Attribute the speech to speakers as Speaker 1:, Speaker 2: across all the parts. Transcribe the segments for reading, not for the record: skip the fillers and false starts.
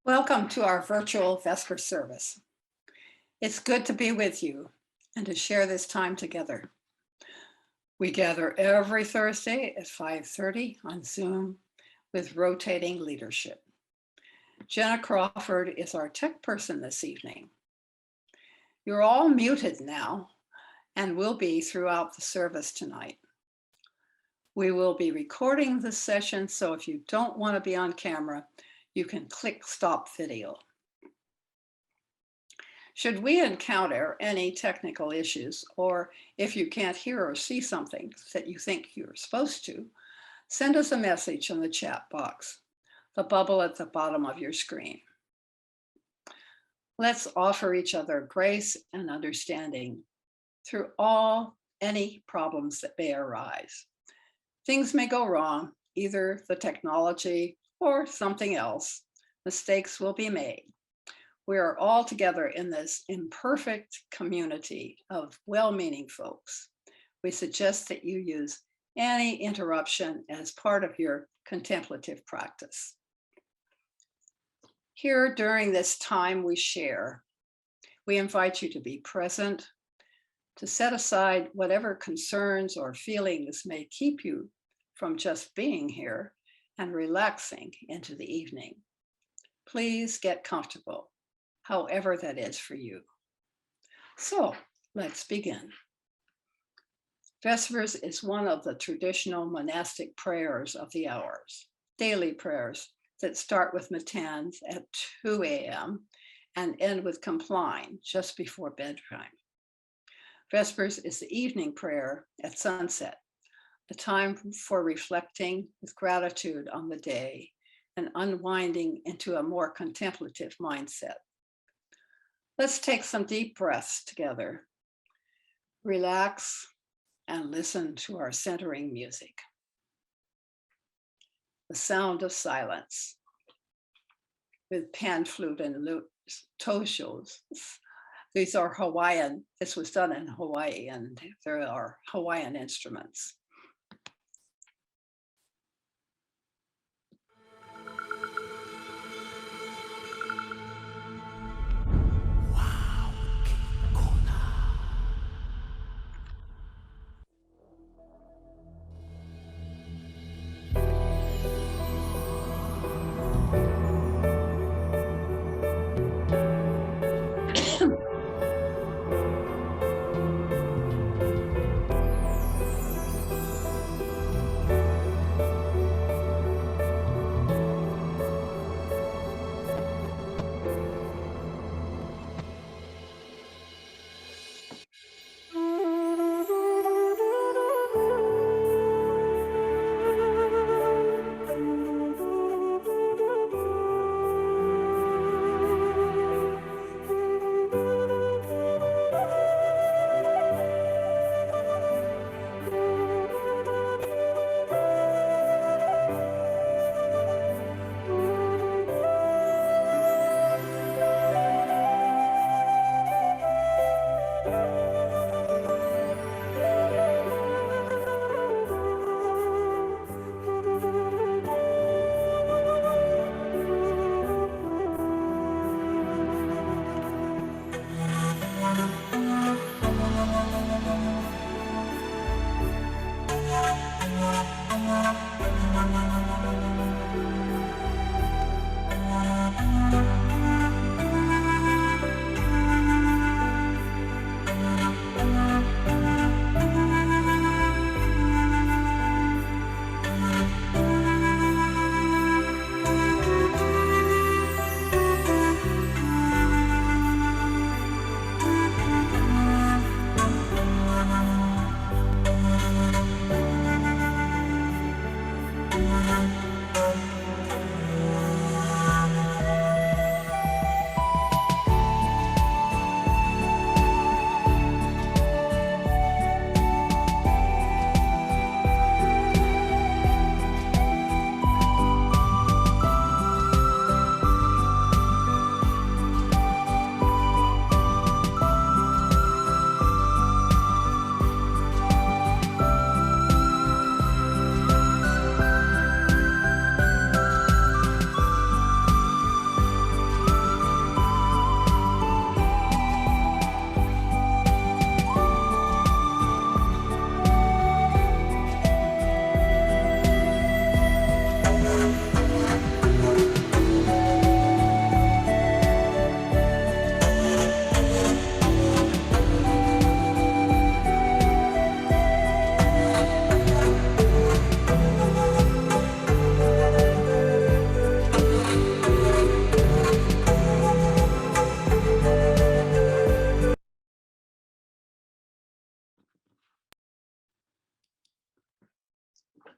Speaker 1: Welcome to our virtual Vesper service. It's good to be with you and to share this time together. We gather every Thursday at 5:30 on Zoom with rotating leadership. Jenna Crawford is our tech person this evening. You're all muted now and will be throughout the service tonight. We will be recording this session, so if you don't want to be on camera, you can click stop video. Should we encounter any technical issues, or if you can't hear or see something that you think you're supposed to, send us a message in the chat box, the bubble at the bottom of your screen. Let's offer each other grace and understanding through any problems that may arise. Things may go wrong, either the technology or something else. Mistakes will be made. We are all together in this imperfect community of well-meaning folks. We suggest that you use any interruption as part of your contemplative practice. Here during this time we share, we invite you to be present, to set aside whatever concerns or feelings may keep you from just being here and relaxing into the evening. Please get comfortable, however that is for you. So let's begin. Vespers is one of the traditional monastic prayers of the hours, daily prayers that start with matins at 2 a.m. and end with compline just before bedtime. Vespers is the evening prayer at sunset, a time for reflecting with gratitude on the day and unwinding into a more contemplative mindset. Let's take some deep breaths together. Relax and listen to our centering music. The sound of silence with pan, flute, and toshos. These are Hawaiian. This was done in Hawaii, and there are Hawaiian instruments.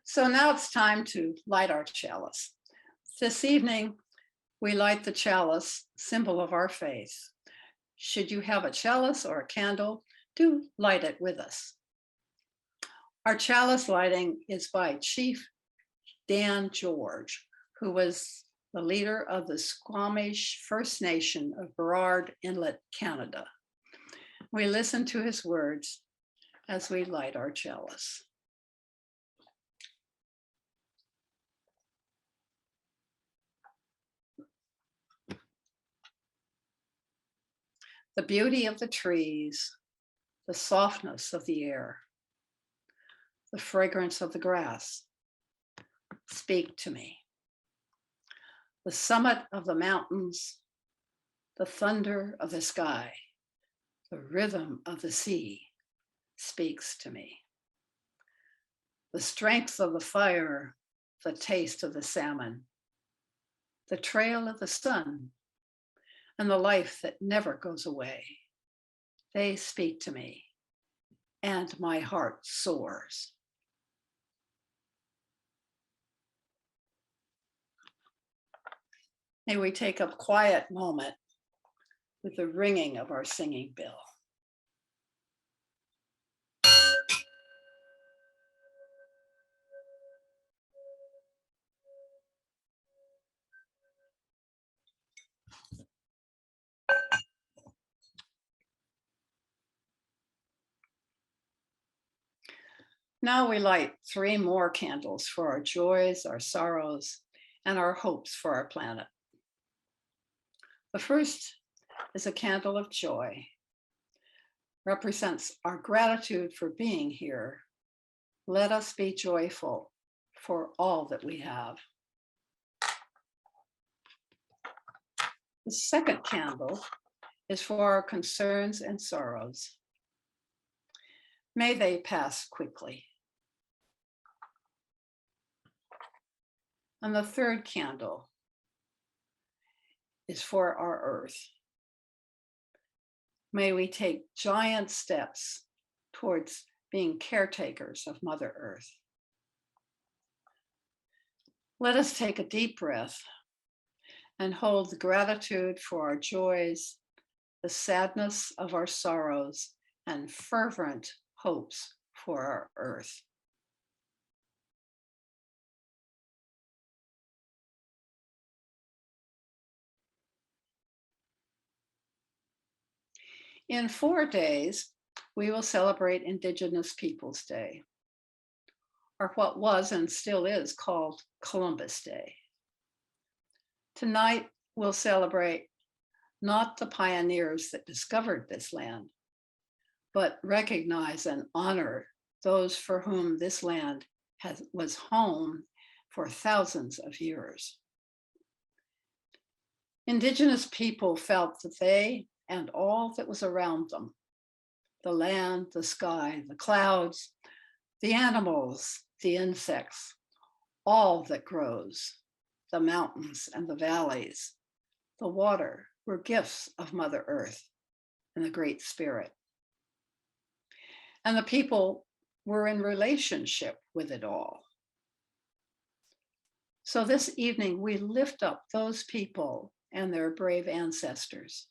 Speaker 1: So now it's time to light our chalice. This evening, we light the chalice, symbol of our faith. Should you have a chalice or a candle, do light it with us. Our chalice lighting is by Chief Dan George, who was the leader of the Squamish First Nation of Burrard Inlet, Canada. We listen to his words as we light our chalice. The beauty of the trees, the softness of the air, the fragrance of the grass speak to me. The summit of the mountains, the thunder of the sky, the rhythm of the sea speaks to me. The strength of the fire, the taste of the salmon, the trail of the sun, and the life that never goes away. They speak to me, and my heart soars. May we take a quiet moment with the ringing of our singing bell. Now we light 3 more candles for our joys, our sorrows, and our hopes for our planet. The first is a candle of joy, represents our gratitude for being here. Let us be joyful for all that we have. The second candle is for our concerns and sorrows. May they pass quickly. And the third candle is for our earth. May we take giant steps towards being caretakers of Mother Earth. Let us take a deep breath and hold the gratitude for our joys, the sadness of our sorrows, and fervent hopes for our earth. In 4 days, we will celebrate Indigenous Peoples Day, or what was and still is called Columbus Day. Tonight, we'll celebrate not the pioneers that discovered this land, but recognize and honor those for whom this land was home for thousands of years. Indigenous people felt that they and all that was around them, the land, the sky, the clouds, the animals, the insects, all that grows, the mountains and the valleys, the water, were gifts of Mother Earth and the Great Spirit. And the people were in relationship with it all. So this evening, we lift up those people and their brave ancestors.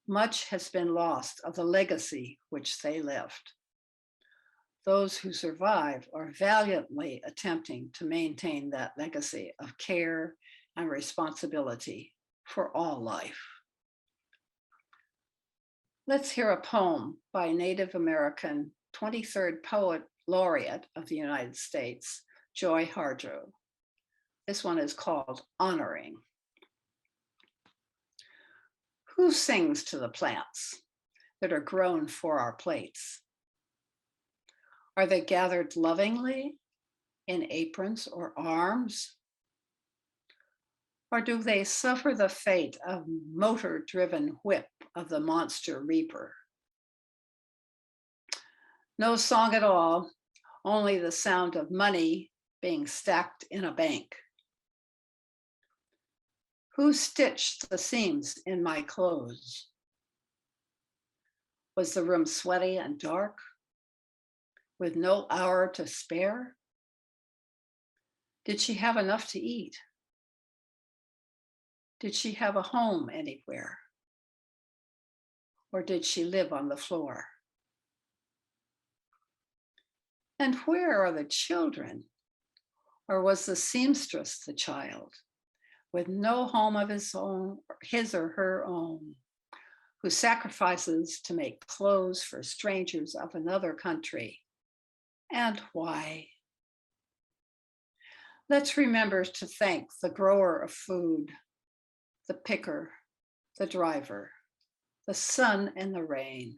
Speaker 1: Much has been lost of the legacy which they left. Those who survive are valiantly attempting to maintain that legacy of care and responsibility for all life. Let's hear a poem by Native American 23rd Poet Laureate of the United States, Joy Harjo. This one is called Honoring. Who sings to the plants that are grown for our plates? Are they gathered lovingly in aprons or arms? Or do they suffer the fate of motor-driven whip of the monster reaper? No song at all, only the sound of money being stacked in a bank. Who stitched the seams in my clothes? Was the room sweaty and dark with no hour to spare? Did she have enough to eat? Did she have a home anywhere? Or did she live on the floor? And where are the children? Or was the seamstress the child, with no home of his own, his or her own, who sacrifices to make clothes for strangers of another country? And why? Let's remember to thank the grower of food, the picker, the driver, the sun and the rain.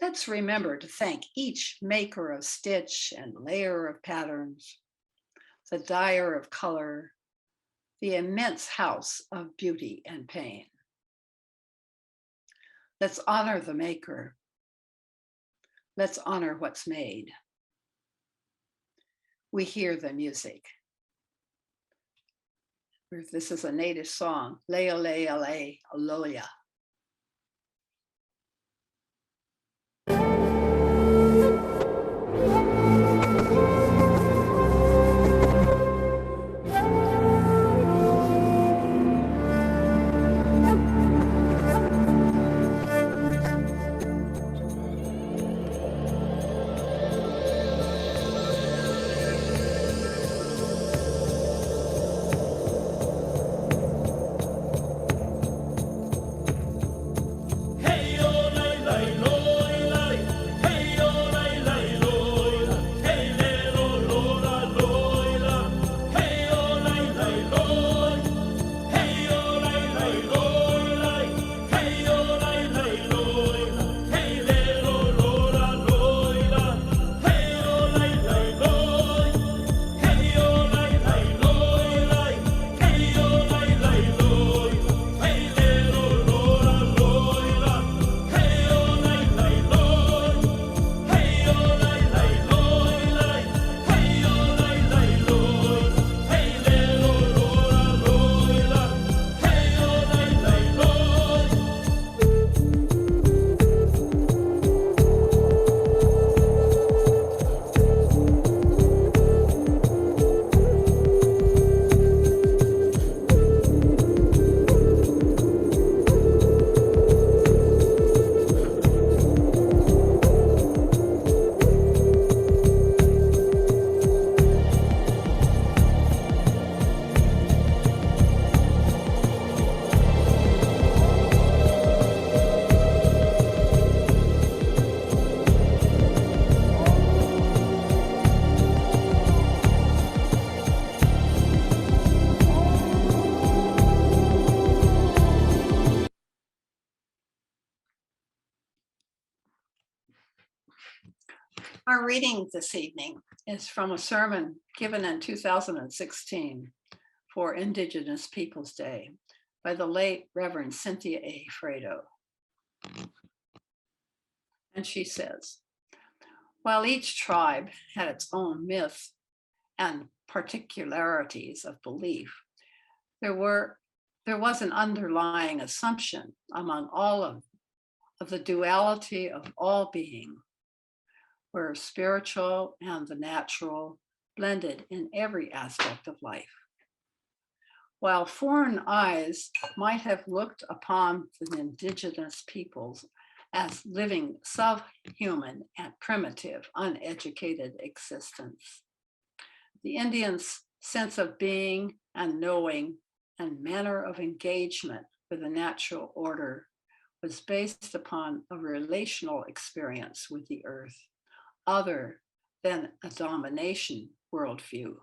Speaker 1: Let's remember to thank each maker of stitch and layer of patterns, the dyer of color, the immense house of beauty and pain. Let's honor the maker. Let's honor what's made. We hear the music. This is a native song, Lea Lea Lea Aloya. Our reading this evening is from a sermon given in 2016 for Indigenous Peoples Day by the late Reverend Cynthia A. Fredo. And she says, while each tribe had its own myths and particularities of belief, there was an underlying assumption among all of the duality of all being, where spiritual and the natural blended in every aspect of life. While foreign eyes might have looked upon the indigenous peoples as living subhuman and primitive, uneducated existence, the Indians' sense of being and knowing and manner of engagement with the natural order was based upon a relational experience with the earth, other than a domination worldview.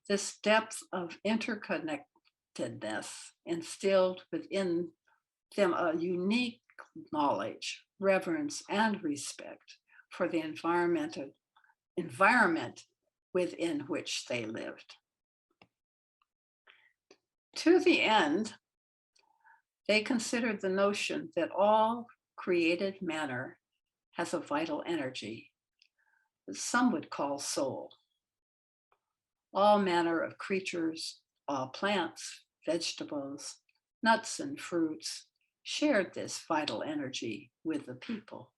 Speaker 1: This depth of interconnectedness instilled within them a unique knowledge, reverence, and respect for the environment within which they lived. To the end, they considered the notion that all created matter has a vital energy that some would call soul. All manner of creatures, all plants, vegetables, nuts, and fruits shared this vital energy with the people.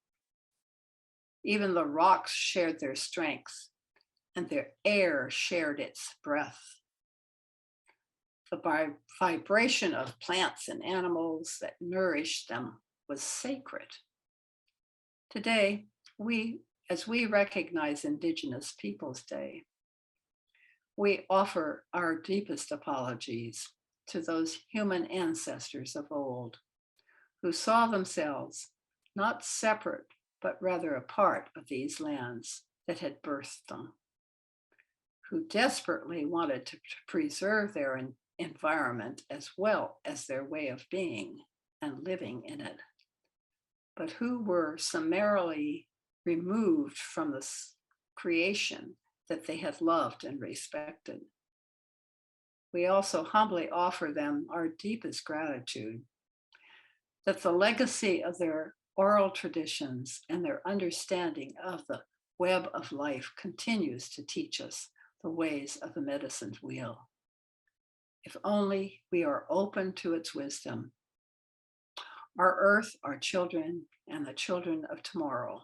Speaker 1: Even the rocks shared their strength and their air shared its breath. The vibration of plants and animals that nourished them was sacred. Today, as we recognize Indigenous Peoples Day, we offer our deepest apologies to those human ancestors of old who saw themselves not separate, but rather a part of these lands that had birthed them, who desperately wanted to preserve their environment as well as their way of being and living in it, but who were summarily removed from the creation that they had loved and respected. We also humbly offer them our deepest gratitude that the legacy of their oral traditions and their understanding of the web of life continues to teach us the ways of the medicine wheel. If only we are open to its wisdom, our earth, our children, and the children of tomorrow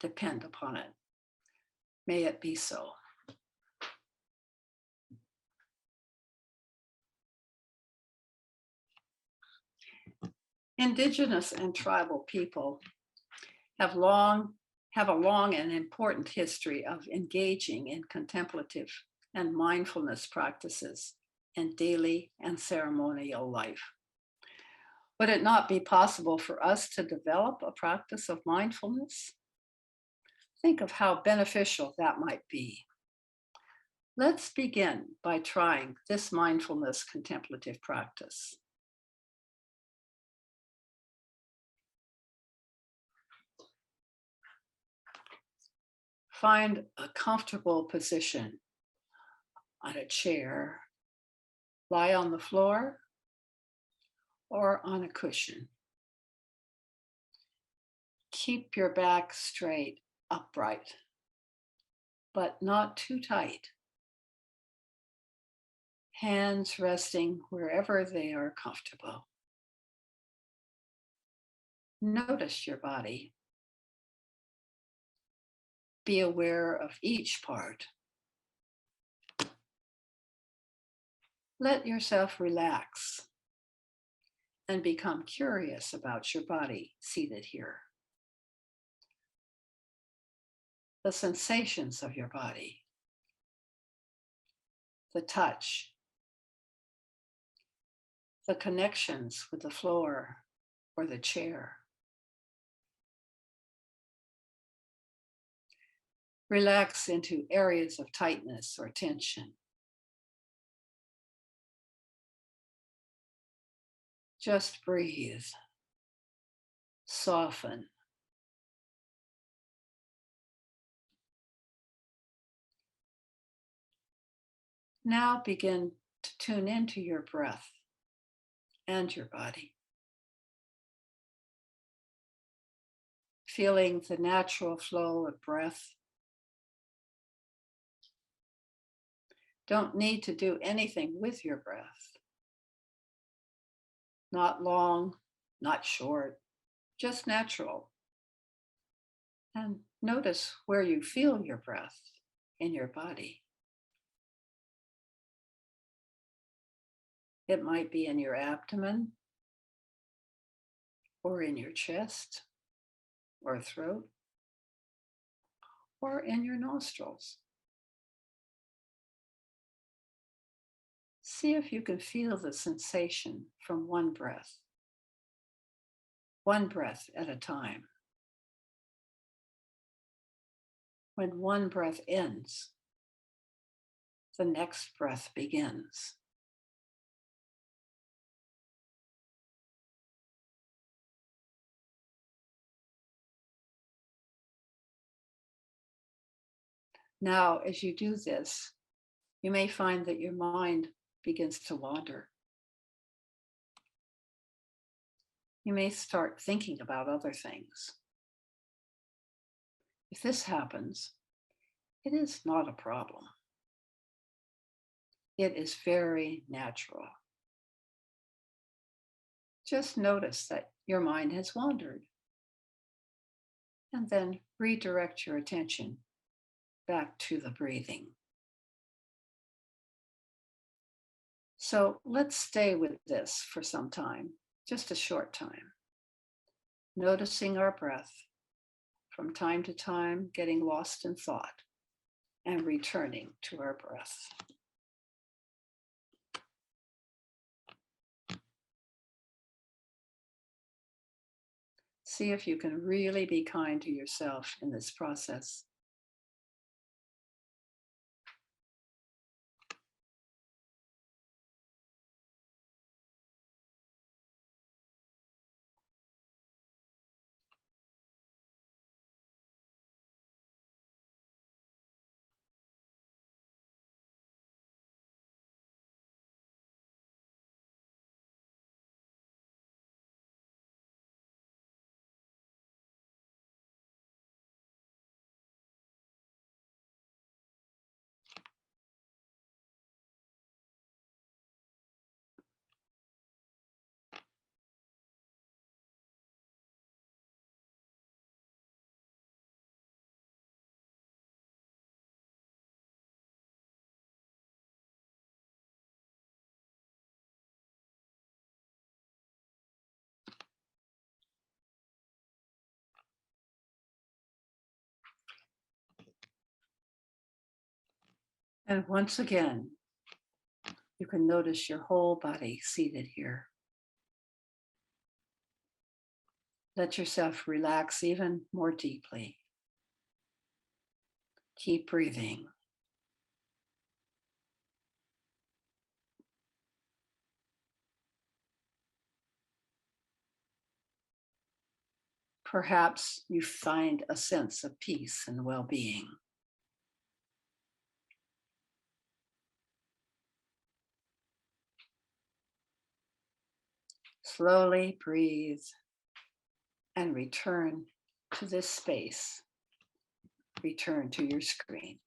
Speaker 1: depend upon it. May it be so. Indigenous and tribal people have a long and important history of engaging in contemplative and mindfulness practices in daily and ceremonial life. Would it not be possible for us to develop a practice of mindfulness? Think of how beneficial that might be. Let's begin by trying this mindfulness contemplative practice. Find a comfortable position on a chair, lie on the floor, or on a cushion. Keep your back straight, upright, but not too tight. Hands resting wherever they are comfortable. Notice your body. Be aware of each part. Let yourself relax and become curious about your body seated here. The sensations of your body, the touch, the connections with the floor or the chair. Relax into areas of tightness or tension. Just breathe, soften. Now begin to tune into your breath and your body. Feeling the natural flow of breath. Don't need to do anything with your breath. Not long, not short, just natural. And notice where you feel your breath in your body. It might be in your abdomen, or in your chest, or throat, or in your nostrils. See if you can feel the sensation from one breath at a time. When one breath ends, the next breath begins. Now, as you do this, you may find that your mind begins to wander. You may start thinking about other things. If this happens, it is not a problem. It is very natural. Just notice that your mind has wandered, and then redirect your attention back to the breathing. So let's stay with this for some time, just a short time. Noticing our breath, from time to time, getting lost in thought and returning to our breath. See if you can really be kind to yourself in this process. And once again, you can notice your whole body seated here. Let yourself relax even more deeply. Keep breathing. Perhaps you find a sense of peace and well-being. Slowly breathe and return to this space. Return to your screen.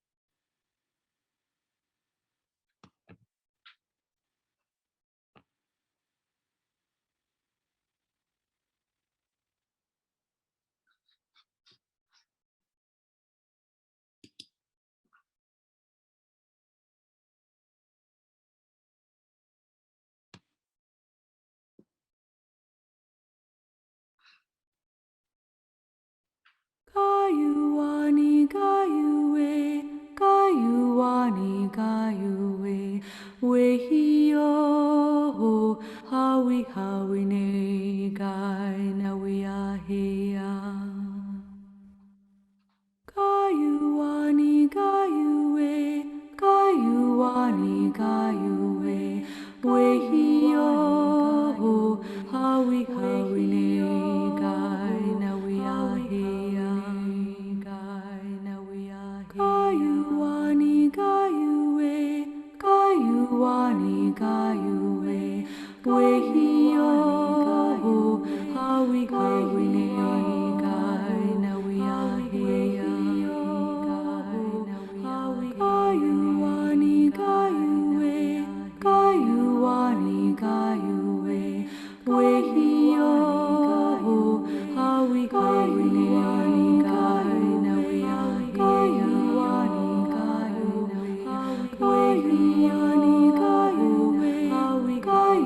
Speaker 2: Gayuani, gayue, gayuani, gayue, wehio, hawi, hawi, ne, gai, na, we are here. Gayuani, gayue, gayuani, gayue, wehio, hawi, hawi, ne, gai, na, we are here. Gayuani, gayue, gayuani, gayue, wehio, hawi, hawi, ne, gai, na, we are here. Gayuani, gayue, gayuani, gayue, wehio, hawi, hawi, ne, gai, na, we are here. Gayuani, gayue,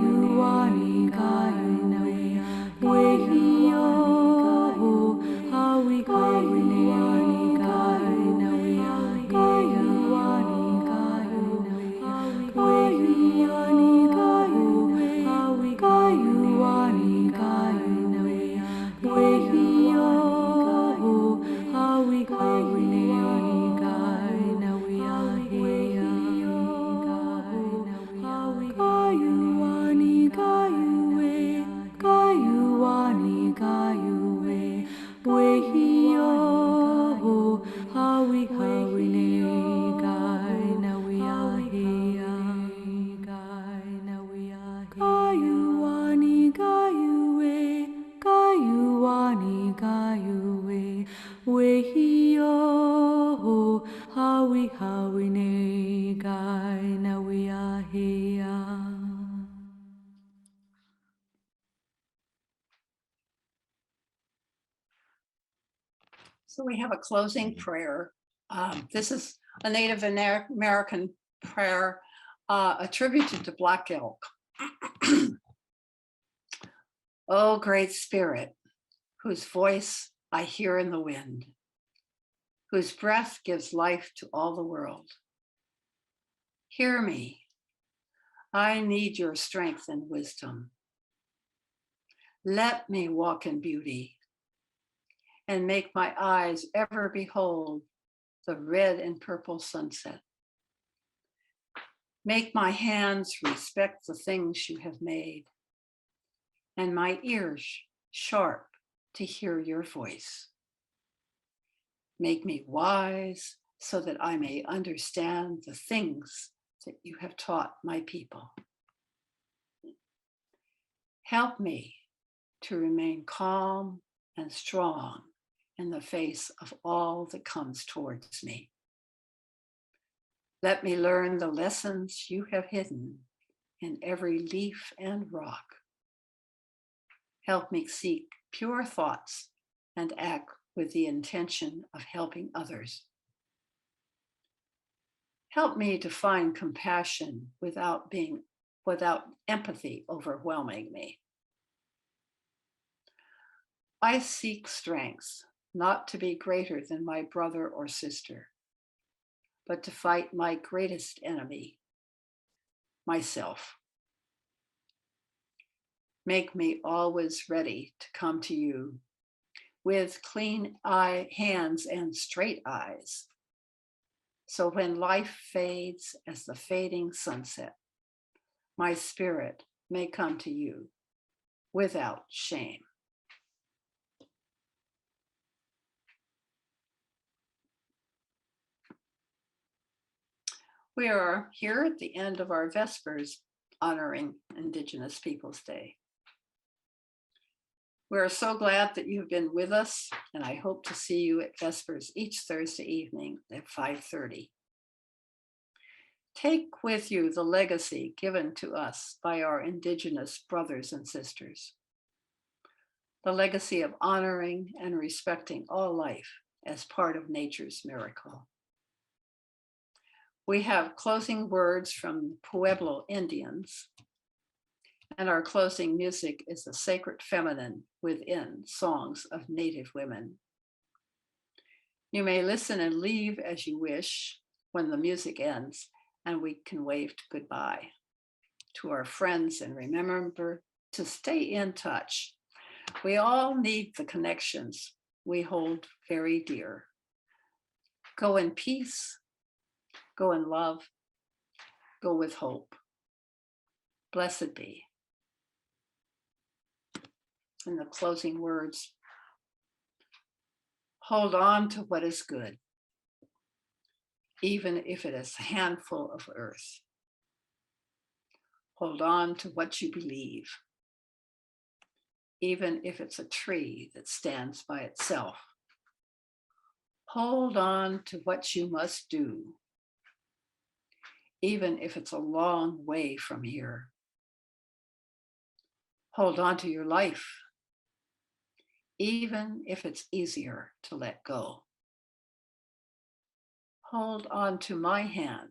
Speaker 2: gayuani, gayue, wehio, hawi, hawi, ne, gai, na, we are here. Gayuani, gayue, gayuani, gayue, wehio, hawi, hawi, ne, gai, na, we are here. Gayuani, gayue, gayuani, gayue, wehio, hawi, hawi, ne, gai, na, we are here. Gayuani, gayue, gayuani, gayue, wehio, hawi, hawi, ne, gai, na, we are here.
Speaker 1: So we have a closing prayer This is a Native American prayer attributed to Black Elk. O great spirit, whose voice I hear in the wind, whose breath gives life to all the world. Hear me. I need your strength and wisdom. Let me walk in beauty and make my eyes ever behold the red and purple sunset. Make my hands respect the things you have made, and my ears sharp to hear your voice. Make me wise so that I may understand the things that you have taught my people. Help me to remain calm and strong in the face of all that comes towards me. Let me learn the lessons you have hidden in every leaf and rock. Help me seek pure thoughts and act with the intention of helping others. Help me to find compassion without empathy overwhelming me. I seek strength, not to be greater than my brother or sister, but to fight my greatest enemy, myself. Make me always ready to come to you with clean hands and straight eyes. So when life fades as the fading sunset, my spirit may come to you without shame. We are here at the end of our Vespers honoring Indigenous Peoples Day. We are so glad that you've been with us, and I hope to see you at Vespers each Thursday evening at 5:30. Take with you the legacy given to us by our Indigenous brothers and sisters, the legacy of honoring and respecting all life as part of nature's miracle. We have closing words from Pueblo Indians, and our closing music is the sacred feminine within songs of Native women. You may listen and leave as you wish when the music ends, and we can wave goodbye to our friends, and remember to stay in touch. We all need the connections we hold very dear. Go in peace, go in love, go with hope. Blessed be. And the closing words, hold on to what is good, even if it is a handful of earth. Hold on to what you believe, even if it's a tree that stands by itself. Hold on to what you must do, even if it's a long way from here. Hold on to your life, even if it's easier to let go. Hold on to my hand,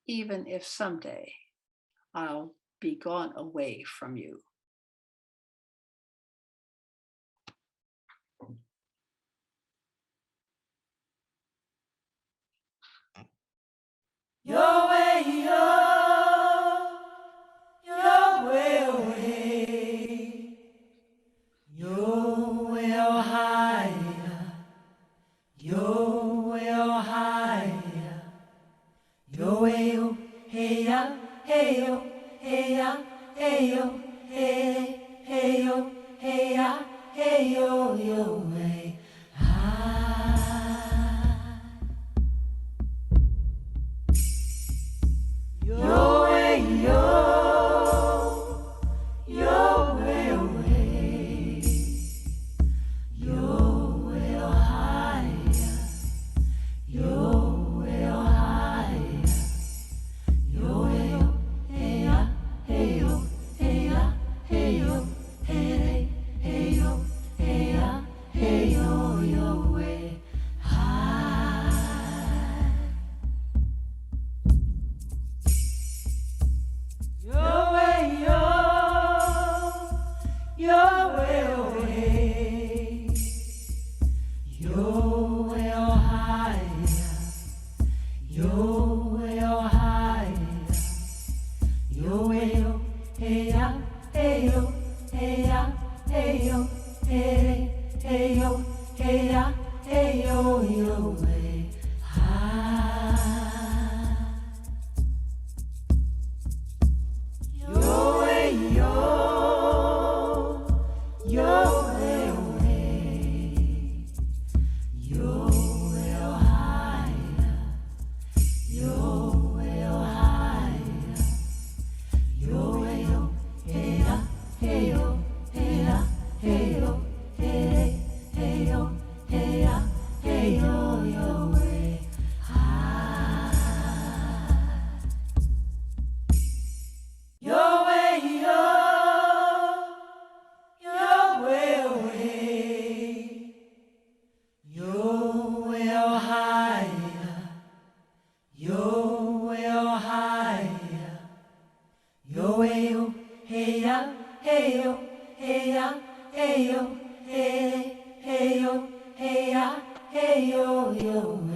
Speaker 1: even if someday I'll be gone away from you.
Speaker 2: Your way, your way, away. Your way, higher. Your way, higher. Your way, oh, hey, ya, hey, oh, hey, ya, hey, oh, hey, hey, oh, hey, ya, hey, oh, your way, high. Your way, your way away. Your way higher. Your way higher. Your way, hey ya, hey yo, hey ya, hey yo, hey, hey yo, hey ya, hey. hey, hey, yo, hey, ya, hey, yo, yo.